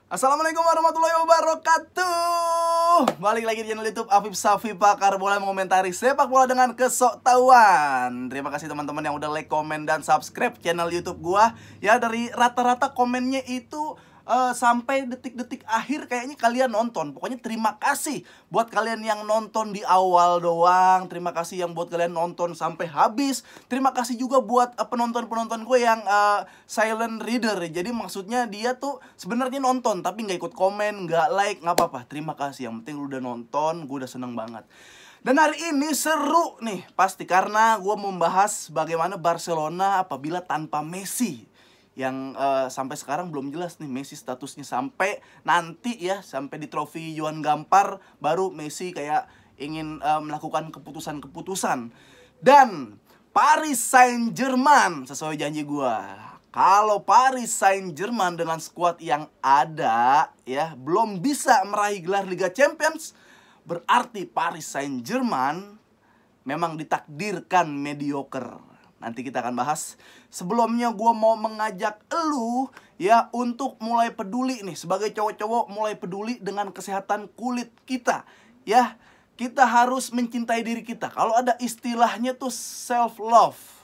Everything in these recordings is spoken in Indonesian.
Assalamualaikum warahmatullahi wabarakatuh. Balik lagi di channel YouTube Afif Safi Pakar Bola, mengomentari sepak bola dengan kesoktahuan. Terima kasih teman-teman yang udah like, komen, dan subscribe channel YouTube gua. Ya, dari rata-rata komennya itu sampai detik-detik akhir kayaknya kalian nonton. Pokoknya terima kasih buat kalian yang nonton di awal doang. Terima kasih yang buat kalian nonton sampai habis. Terima kasih juga buat penonton-penonton gue yang silent reader. Jadi maksudnya dia tuh sebenarnya nonton tapi nggak ikut komen, nggak like, nggak apa-apa. Terima kasih, yang penting lu udah nonton, gue udah seneng banget. Dan hari ini seru nih, pasti karena gue membahas bagaimana Barcelona apabila tanpa Messi. Yang sampai sekarang belum jelas nih Messi statusnya, sampai nanti ya, sampai di trofi Johan Gampar baru Messi kayak ingin melakukan keputusan-keputusan. Dan Paris Saint-Germain, sesuai janji gua, kalau Paris Saint-Germain dengan skuad yang ada ya belum bisa meraih gelar Liga Champions, berarti Paris Saint-Germain memang ditakdirkan mediocre. Nanti kita akan bahas. Sebelumnya gue mau mengajak elu ya untuk mulai peduli nih, sebagai cowok-cowok mulai peduli dengan kesehatan kulit kita. Ya, kita harus mencintai diri kita. Kalau ada istilahnya tuh self love.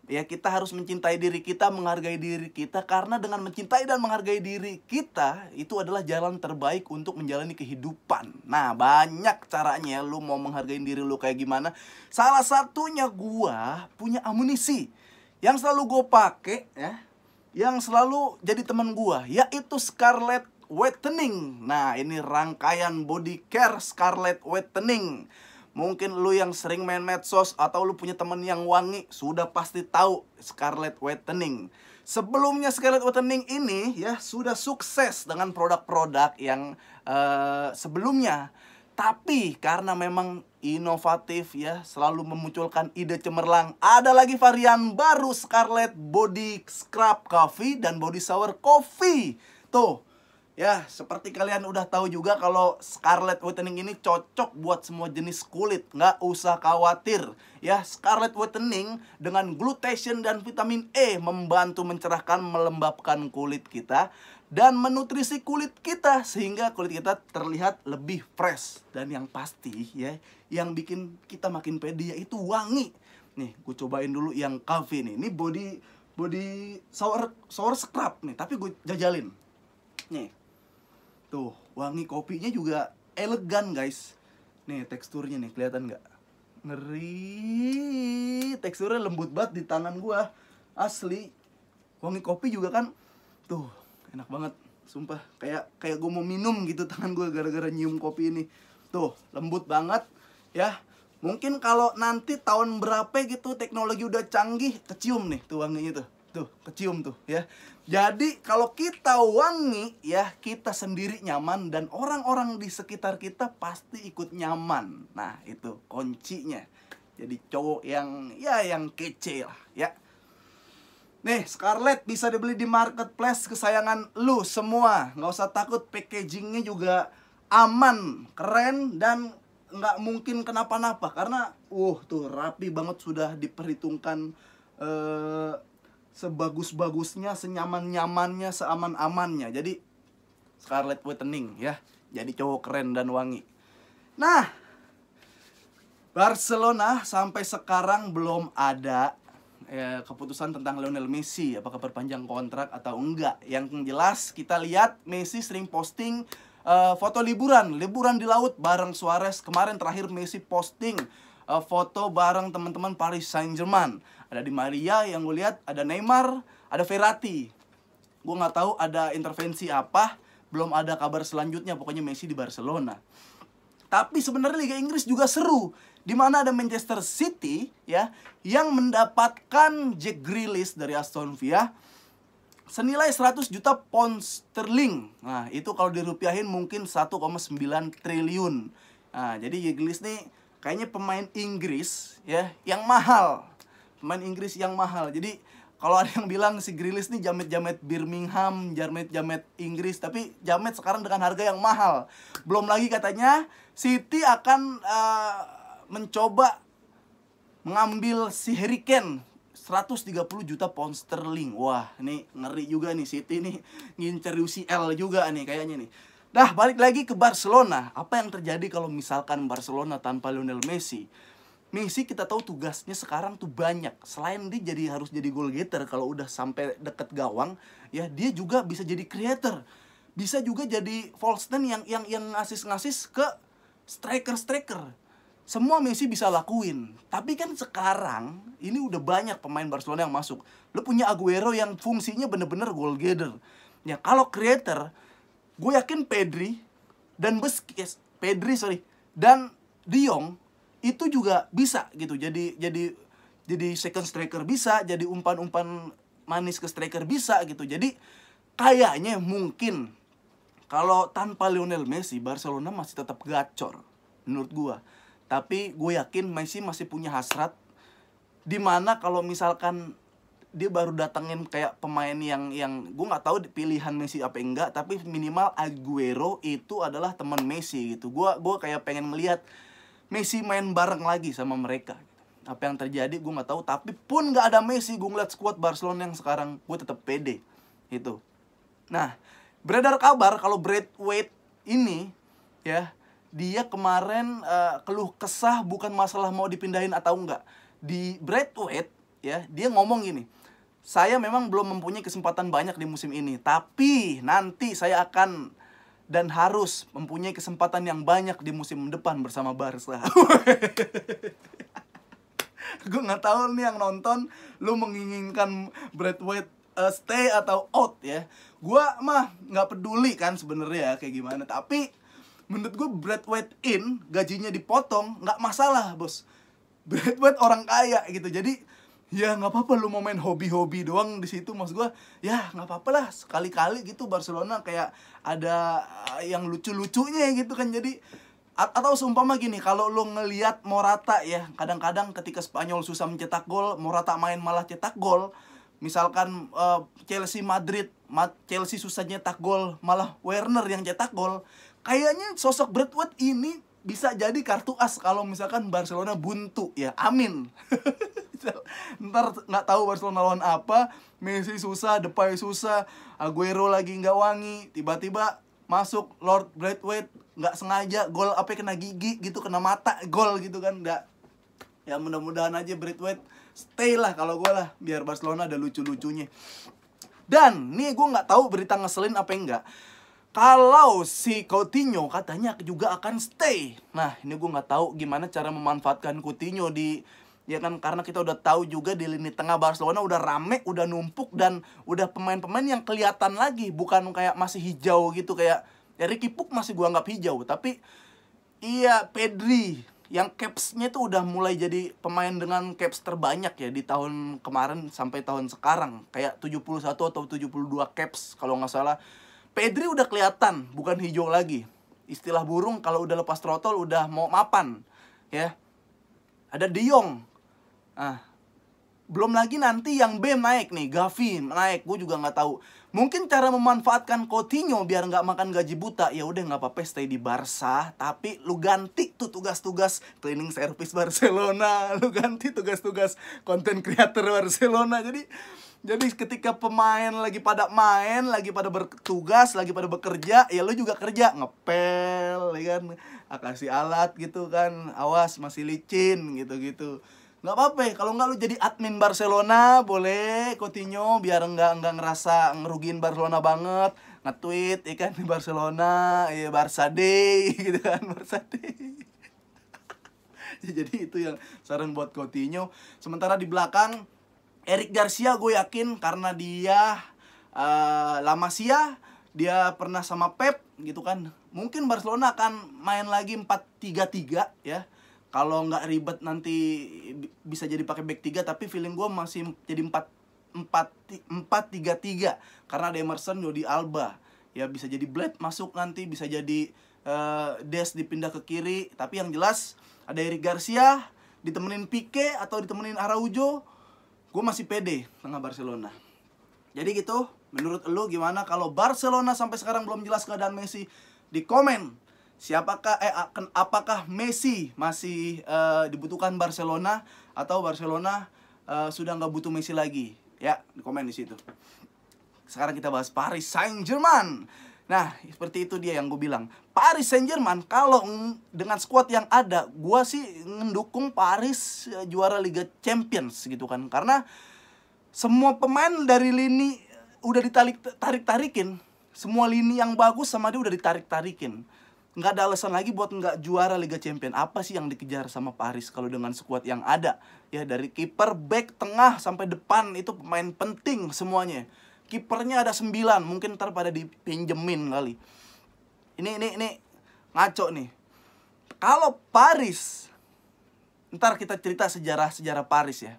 Ya, kita harus mencintai diri kita, menghargai diri kita. Karena dengan mencintai dan menghargai diri kita, itu adalah jalan terbaik untuk menjalani kehidupan. Nah, banyak caranya. Lu mau menghargai diri lu kayak gimana? Salah satunya gua punya amunisi yang selalu gue pakai ya, yang selalu jadi teman gua, yaitu Scarlett Whitening. Nah, ini rangkaian body care Scarlett Whitening. Mungkin lu yang sering main medsos atau lu punya temen yang wangi sudah pasti tahu Scarlett Whitening. Sebelumnya Scarlett Whitening ini ya sudah sukses dengan produk-produk yang sebelumnya. Tapi karena memang inovatif ya, selalu memunculkan ide cemerlang, ada lagi varian baru Scarlett Body Scrub Coffee dan Body Shower Coffee. Tuh. Ya, seperti kalian udah tahu juga kalau Scarlett Whitening ini cocok buat semua jenis kulit. Nggak usah khawatir. Ya, Scarlett Whitening dengan glutathione dan vitamin E membantu mencerahkan, melembabkan kulit kita dan menutrisi kulit kita sehingga kulit kita terlihat lebih fresh. Dan yang pasti ya, yang bikin kita makin pede yaitu wangi. Nih, gue cobain dulu yang coffee nih. Ini body shower scrub nih, tapi gue jajalin. Nih. Tuh, wangi kopinya juga elegan guys. Nih teksturnya nih, kelihatan nggak? Ngeri. Teksturnya lembut banget di tangan gua. Asli. Wangi kopi juga kan. Tuh, enak banget. Sumpah, kayak gua mau minum gitu tangan gua gara-gara nyium kopi ini. Tuh, lembut banget ya. Mungkin kalau nanti tahun berapa gitu teknologi udah canggih, kecium nih tuh wanginya tuh. Tuh, kecium tuh ya. Jadi kalau kita wangi ya, kita sendiri nyaman dan orang-orang di sekitar kita pasti ikut nyaman. Nah, itu kuncinya. Jadi cowok yang kece lah ya. Nih, Scarlett bisa dibeli di marketplace kesayangan lu semua. Nggak usah takut, packagingnya juga aman, keren, dan nggak mungkin kenapa-napa. Karena tuh rapi banget, sudah diperhitungkan sebagus-bagusnya, senyaman-nyamannya, seaman-amannya. Jadi Scarlett Whitening ya, jadi cowok keren dan wangi. Nah, Barcelona sampai sekarang belum ada keputusan tentang Lionel Messi, apakah perpanjang kontrak atau enggak. Yang jelas kita lihat Messi sering posting foto liburan di laut bareng Suarez. Kemarin terakhir Messi posting foto bareng teman-teman Paris Saint-Germain. Ada Di Maria yang gue lihat, ada Neymar, ada Verratti. Gue nggak tahu ada intervensi apa, belum ada kabar selanjutnya. Pokoknya Messi di Barcelona. Tapi sebenarnya Liga Inggris juga seru, di mana ada Manchester City ya yang mendapatkan Jack Grealish dari Aston Villa senilai 100 juta pound sterling. Nah, itu kalau dirupiahin mungkin 1,9 triliun. Nah, jadi Jack Grealish nih kayaknya pemain Inggris ya yang mahal. Pemain Inggris yang mahal. Jadi kalau ada yang bilang si Grealish nih jamet-jamet Birmingham, jamet-jamet Inggris, tapi jamet sekarang dengan harga yang mahal. Belum lagi katanya City akan mencoba mengambil si Harry Kane 130 juta pound sterling. Wah, ini ngeri juga nih, City nih ngincer UCL juga nih kayaknya nih. Dah, balik lagi ke Barcelona. Apa yang terjadi kalau misalkan Barcelona tanpa Lionel Messi? Messi kita tahu tugasnya sekarang tuh banyak. Selain dia harus jadi goal getter kalau udah sampai deket gawang, ya dia juga bisa jadi creator. Bisa juga jadi false nine yang ngasih ke striker. Semua Messi bisa lakuin. Tapi kan sekarang ini udah banyak pemain Barcelona yang masuk. Lo punya Aguero yang fungsinya bener-bener goal getter. Ya kalau creator, gue yakin Pedri dan dan De Jong itu juga bisa gitu. Jadi second striker bisa, jadi umpan-umpan manis ke striker bisa gitu. Jadi kayaknya mungkin kalau tanpa Lionel Messi, Barcelona masih tetap gacor menurut gue. Tapi gue yakin Messi masih punya hasrat, dimana kalau misalkan dia baru datengin kayak pemain yang gue nggak tahu pilihan Messi apa enggak, tapi minimal Aguero itu adalah teman Messi gitu. Gue kayak pengen melihat Messi main bareng lagi sama mereka. Apa yang terjadi gue nggak tahu, tapi pun nggak ada Messi, gue ngeliat squad Barcelona yang sekarang, gue tetap pede itu. Nah, beredar kabar kalau Braithwaite ini ya, dia kemarin keluh kesah bukan masalah mau dipindahin atau enggak. Di Braithwaite ya, dia ngomong gini, saya memang belum mempunyai kesempatan banyak di musim ini, tapi nanti saya akan dan harus mempunyai kesempatan yang banyak di musim depan bersama Barca. Gue nggak tahu nih yang nonton, lu menginginkan Braithwaite stay atau out ya. Gue mah nggak peduli kan sebenarnya kayak gimana, tapi menurut gue Braithwaite in, gajinya dipotong, nggak masalah bos. Braithwaite orang kaya gitu, jadi ya nggak apa-apa lu mau main hobi-hobi doang di situ. Maksud gue ya nggak apa-apa lah, sekali-kali gitu Barcelona kayak ada yang lucu-lucunya gitu kan. Jadi atau seumpama gini, kalau lu ngelihat Morata ya, kadang-kadang ketika Spanyol susah mencetak gol, Morata main malah cetak gol. Misalkan Chelsea susah nyetak gol, malah Werner yang cetak gol. Kayaknya sosok Braithwaite ini bisa jadi kartu as kalau misalkan Barcelona buntu ya. Amin. Ntar nggak tahu Barcelona lawan apa, Messi susah, Depay susah, Aguero lagi nggak wangi, tiba-tiba masuk Lord Braithwaite nggak sengaja gol, apa kena gigi gitu, kena mata gol gitu kan. Nggak, ya mudah-mudahan aja Braithwaite stay lah kalau gue lah, biar Barcelona ada lucu-lucunya. Dan nih gue nggak tahu berita ngeselin apa enggak, kalau si Coutinho katanya juga akan stay. Nah, ini gue nggak tahu gimana cara memanfaatkan Coutinho di, ya kan, karena kita udah tahu juga di lini tengah Barcelona udah rame, udah numpuk, dan udah pemain-pemain yang kelihatan lagi, bukan kayak masih hijau gitu. Kayak ya Ricky Puig masih gue anggap hijau, tapi iya Pedri yang capsnya tuh udah mulai jadi pemain dengan caps terbanyak ya di tahun kemarin sampai tahun sekarang, kayak 71 atau 72 caps kalau nggak salah. Pedri udah kelihatan bukan hijau lagi. Istilah burung kalau udah lepas throttle udah mau mapan ya. Ada De Jong. Nah, belum lagi nanti yang B naik nih, Gavi naik. Gue juga nggak tahu. Mungkin cara memanfaatkan Coutinho biar nggak makan gaji buta, ya udah nggak apa-apa stay di Barca, tapi lu ganti tuh tugas-tugas cleaning service Barcelona, lu ganti tugas-tugas content creator Barcelona. Jadi ketika pemain lagi pada main, lagi pada bertugas, lagi pada bekerja, ya lu juga kerja, ngepel, ya kan, kasih alat gitu kan, awas masih licin gitu-gitu. Nggak apa-apa, kalau nggak lu jadi admin Barcelona, boleh Coutinho, biar nggak ngerasa ngerugiin Barcelona banget, nge-tweet, ya kan, di Barcelona, ya Barca Day, gitu kan, Barca Day. Jadi itu yang saran buat Coutinho. Sementara di belakang, Eric Garcia gue yakin karena dia La Masia, dia pernah sama Pep gitu kan. Mungkin Barcelona akan main lagi 4-3-3 ya. Kalau nggak ribet nanti bisa jadi pakai back 3, tapi feeling gue masih jadi 4-3-3 karena ada Emerson, Jordi Alba. Ya bisa jadi Blade masuk nanti, bisa jadi Des dipindah ke kiri, tapi yang jelas ada Eric Garcia ditemenin Pique atau ditemenin Araujo. Gue masih pede tengah Barcelona. Jadi gitu, menurut lu gimana kalau Barcelona sampai sekarang belum jelas keadaan Messi? Di komen, apakah Messi masih dibutuhkan Barcelona, atau Barcelona sudah nggak butuh Messi lagi. Ya, di komen di situ. Sekarang kita bahas Paris Saint-Germain. Nah, seperti itu dia yang gue bilang. Paris Saint-Germain, kalau dengan skuad yang ada, gue sih ngedukung Paris juara Liga Champions gitu kan. Karena semua pemain dari lini udah ditarik-tarikin. Semua lini yang bagus sama dia udah ditarik-tarikin. Nggak ada alasan lagi buat nggak juara Liga Champions. Apa sih yang dikejar sama Paris kalau dengan skuad yang ada? Ya, dari kiper, back, tengah, sampai depan itu pemain penting semuanya. Kipernya ada 9, mungkin ntar pada dipinjemin kali. Ini ngaco nih. Kalau Paris, ntar kita cerita sejarah Paris ya.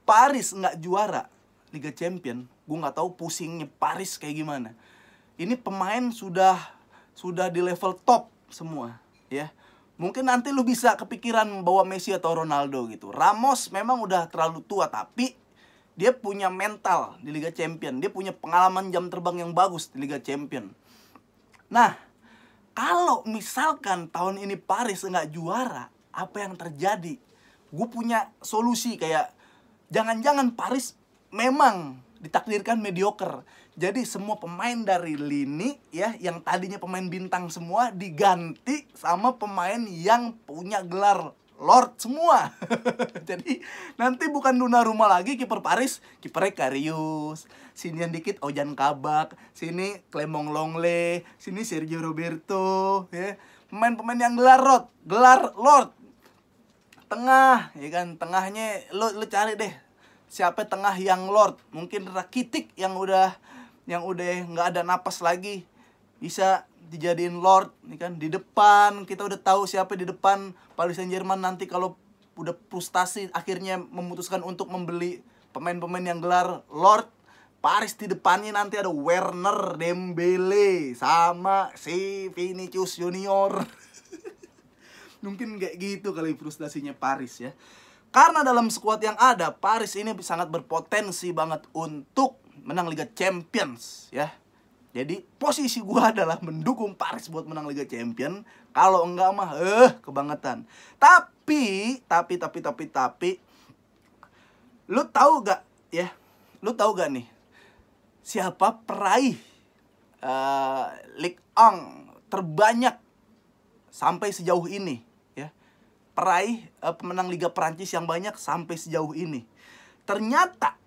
Paris nggak juara Liga Champions, gue nggak tahu pusingnya Paris kayak gimana. Ini pemain sudah di level top semua, ya. Mungkin nanti lu bisa kepikiran bawa Messi atau Ronaldo gitu. Ramos memang udah terlalu tua, tapi dia punya mental di Liga Champions. Dia punya pengalaman jam terbang yang bagus di Liga Champions. Nah, kalau misalkan tahun ini Paris nggak juara, apa yang terjadi? Gue punya solusi kayak, jangan-jangan Paris memang ditakdirkan mediocre. Jadi semua pemain dari lini ya, yang tadinya pemain bintang semua, diganti sama pemain yang punya gelar Lord semua. Jadi nanti bukan Donnarumma lagi kiper Paris, kipernya Karius. Sini yang dikit Ojan Kabak, sini Clement Lenglet, sini Sergio Roberto, ya. Pemain-pemain yang gelar Lord. Tengah, ya kan, tengahnya lu cari deh. Siapa tengah yang Lord? Mungkin Rakitic yang udah nggak ada napas lagi, bisa dijadiin Lord, nih kan. Di depan kita udah tahu siapa di depan Paris Saint-Germain nanti kalau udah frustasi akhirnya memutuskan untuk membeli pemain-pemain yang gelar Lord. Paris di depannya nanti ada Werner, Dembele, sama si Vinicius Junior. Mungkin kayak gitu kali frustasinya Paris ya. Karena dalam skuad yang ada, Paris ini sangat berpotensi banget untuk menang Liga Champions ya. Jadi posisi gua adalah mendukung Paris buat menang Liga Champions. Kalau enggak mah kebangetan. Tapi lu tahu gak ya? Lu tahu gak nih siapa peraih Ligue 1 terbanyak sampai sejauh ini ya? Peraih pemenang Liga Prancis yang banyak sampai sejauh ini. Ternyata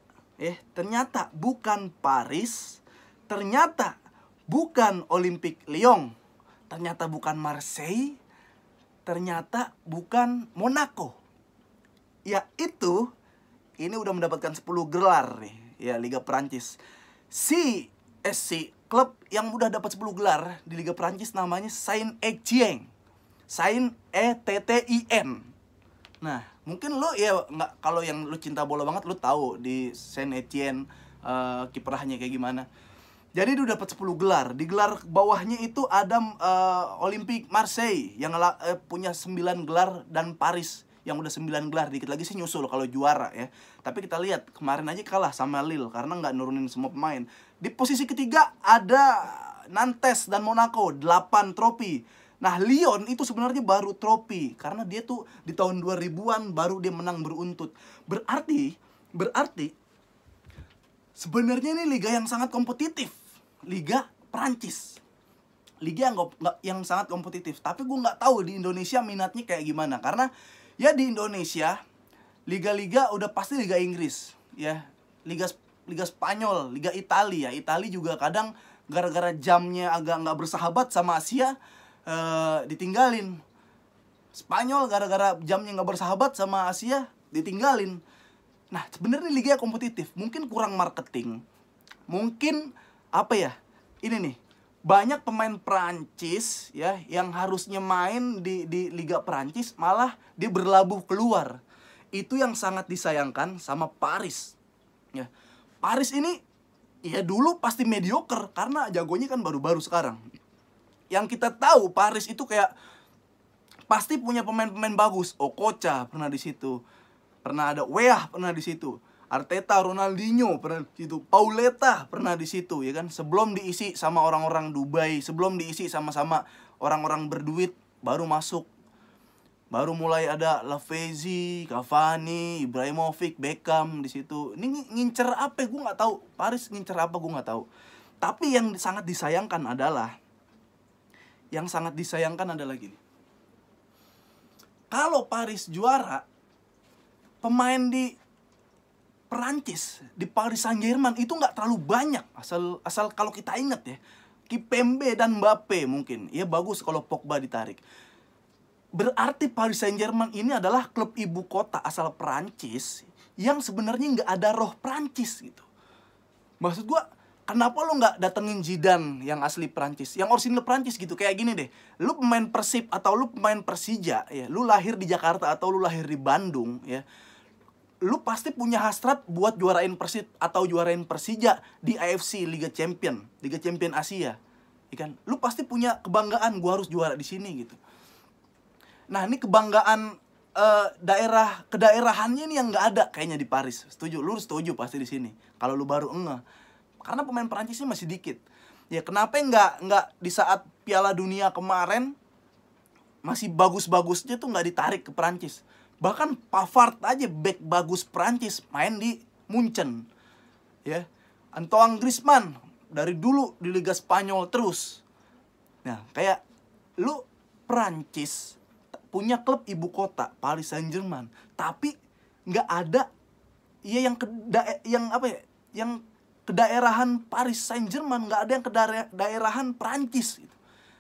bukan Paris, ternyata bukan Olympique Lyon, ternyata bukan Marseille, ternyata bukan Monaco. Yaitu ini udah mendapatkan 10 gelar nih ya Liga Prancis. Si klub yang udah dapat 10 gelar di Liga Prancis namanya Saint-Étienne. Saint-Étienne. Nah, mungkin lo ya nggak, kalau yang lo cinta bola banget lo tahu di Saint-Étienne kiprahnya kayak gimana. Jadi dia dapat 10 gelar. Di gelar bawahnya itu ada Olympique Marseille yang punya 9 gelar, dan Paris yang udah 9 gelar. Dikit lagi sih nyusul kalau juara ya. Tapi kita lihat kemarin aja kalah sama Lille karena nggak nurunin semua pemain. Di posisi ketiga ada Nantes dan Monaco, 8 trofi. Nah, Lyon itu sebenarnya baru trofi karena dia tuh di tahun 2000-an baru dia menang beruntut. Berarti sebenarnya ini liga yang sangat kompetitif. Liga Prancis. Liga yang sangat kompetitif. Tapi gue nggak tahu di Indonesia minatnya kayak gimana. Karena ya di Indonesia liga-liga udah pasti Liga Inggris ya. Liga Spanyol, Liga Italia. Italia juga kadang gara-gara jamnya agak nggak bersahabat sama Asia, ditinggalin. Spanyol gara-gara jamnya nggak bersahabat sama Asia, ditinggalin. Nah, sebenarnya liga kompetitif, mungkin kurang marketing, mungkin apa ya? Ini nih, banyak pemain Prancis ya yang harusnya main di Liga Prancis malah dia berlabuh keluar. Itu yang sangat disayangkan sama Paris. Ya, Paris ini ya dulu pasti mediocre karena jagonya kan baru-baru sekarang. Yang kita tahu Paris itu kayak pasti punya pemain-pemain bagus. Okocha pernah di situ. Pernah ada Weah pernah di situ. Arteta, Ronaldinho pernah di situ. Pauleta pernah di situ ya kan. Sebelum diisi sama orang-orang Dubai, sebelum diisi sama-sama orang-orang berduit baru masuk. Baru mulai ada Lavezzi, Cavani, Ibrahimovic, Beckham di situ. Ini ngincer apa? Gue nggak tahu. Paris ngincer apa? Gue nggak tahu. Tapi yang sangat disayangkan adalah gini. Kalau Paris juara, pemain di Perancis, di Paris Saint-Germain itu nggak terlalu banyak. Asal kalau kita ingat ya, Kimpembe dan Mbappe mungkin. Ya bagus kalau Pogba ditarik. Berarti Paris Saint-Germain ini adalah klub ibu kota asal Perancis yang sebenarnya nggak ada roh Perancis gitu. Maksud gua, kenapa lo nggak datengin Zidane yang asli Perancis, yang orisinal Perancis gitu? Kayak gini deh, lu pemain Persib atau lu pemain Persija ya, lu lahir di Jakarta atau lu lahir di Bandung ya, lu pasti punya hasrat buat juarain Persib atau juarain Persija di AFC Liga Champion Asia, ya kan? Lu pasti punya kebanggaan, gua harus juara di sini gitu. Nah ini kebanggaan kedaerahannya ini yang nggak ada kayaknya di Paris. Setuju? Lu setuju pasti di sini. Kalau lu baru enggak, karena pemain Perancisnya masih dikit. Ya kenapa nggak di saat Piala Dunia kemarin masih bagus-bagusnya tuh nggak ditarik ke Perancis? Bahkan Pavard aja back bagus Perancis main di Munchen. Ya, Antoine Griezmann dari dulu di Liga Spanyol terus. Nah kayak lu Perancis punya klub ibu kota Paris Saint-Germain, tapi nggak ada ya yang kedaerahan Paris Saint-Germain, nggak ada yang kedaerahan Perancis gitu.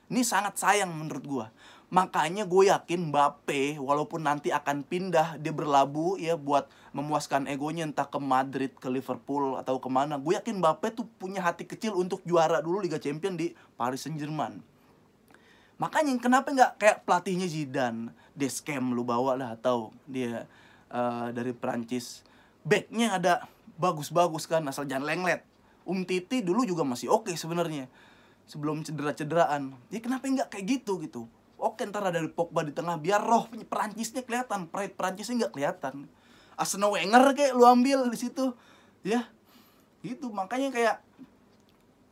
Ini sangat sayang menurut gua. Makanya gue yakin Mbappe walaupun nanti akan pindah, dia berlabuh ya buat memuaskan egonya entah ke Madrid, ke Liverpool atau kemana. Gue yakin Mbappe tuh punya hati kecil untuk juara dulu Liga Champions di Paris Saint-Germain. Makanya kenapa nggak kayak pelatihnya Zidane, Deschamps lu bawa lah, atau dia dari Prancis, backnya ada bagus-bagus kan, asal jangan lenglet. Titi dulu juga masih oke sebenarnya sebelum cedera-cederaan. Ya kenapa nggak kayak gitu. Oke, ntar ada dari Pogba di tengah biar roh Perancisnya kelihatan, pride Perancisnya nggak kelihatan. Arsene Wenger kayak lu ambil di situ, ya gitu. Makanya kayak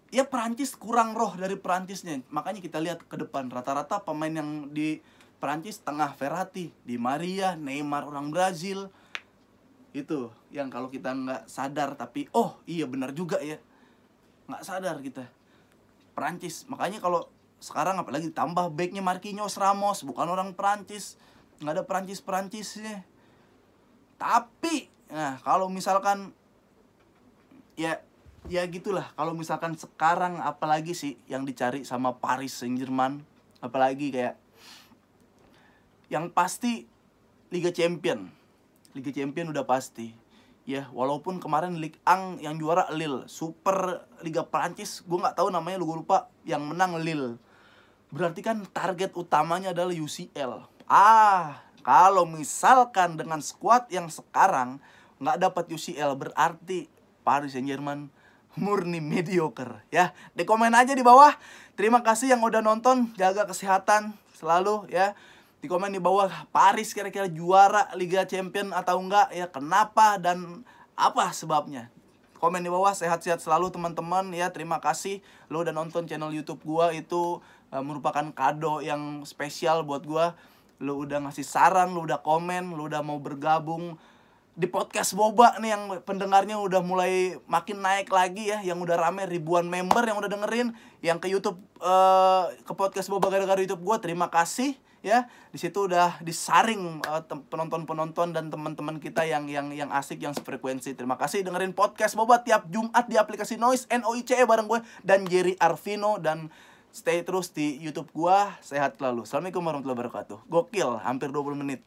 ya Perancis kurang roh dari Perancisnya. Makanya kita lihat ke depan, rata-rata pemain yang di Perancis tengah Verratti, Di Maria, Neymar orang Brazil. Itu yang kalau kita nggak sadar, tapi oh iya benar juga ya, nggak sadar kita Perancis. Makanya kalau sekarang apalagi tambah backnya Marquinhos, Ramos, bukan orang Perancis, nggak ada Perancisnya. Tapi nah kalau misalkan ya gitulah, kalau misalkan sekarang apalagi sih yang dicari sama Paris Saint-Germain, apalagi kayak yang pasti Liga Champion udah pasti ya. Walaupun kemarin Ligue 1 yang juara Lille, Super Liga Prancis gue nggak tahu namanya, gue lupa, yang menang Lille. Berarti kan target utamanya adalah UCL. Kalau misalkan dengan skuad yang sekarang nggak dapat UCL, berarti Paris Saint-Germain murni mediocre ya. Di komen aja di bawah. Terima kasih yang udah nonton, jaga kesehatan selalu ya. Di komen di bawah, Paris kira-kira juara Liga Champion atau enggak ya, kenapa dan apa sebabnya. Komen di bawah. Sehat-sehat selalu teman-teman ya. Terima kasih lo udah nonton channel YouTube gua, itu merupakan kado yang spesial buat gua. Lo udah ngasih saran, lo udah komen, lo udah mau bergabung di podcast Boba nih, yang pendengarnya udah mulai makin naik lagi ya, yang udah rame ribuan member yang udah dengerin, yang ke YouTube ke podcast Boba gara-gara YouTube gua. Terima kasih ya. Di situ udah disaring penonton-penonton dan teman-teman kita yang asik, yang sefrekuensi. Terima kasih dengerin podcast Boba tiap Jumat di aplikasi Noise NOICE bareng gue dan Jerry Arvino, dan stay terus di YouTube gua. Sehat selalu. Assalamualaikum warahmatullahi wabarakatuh. Gokil, hampir 20 menit.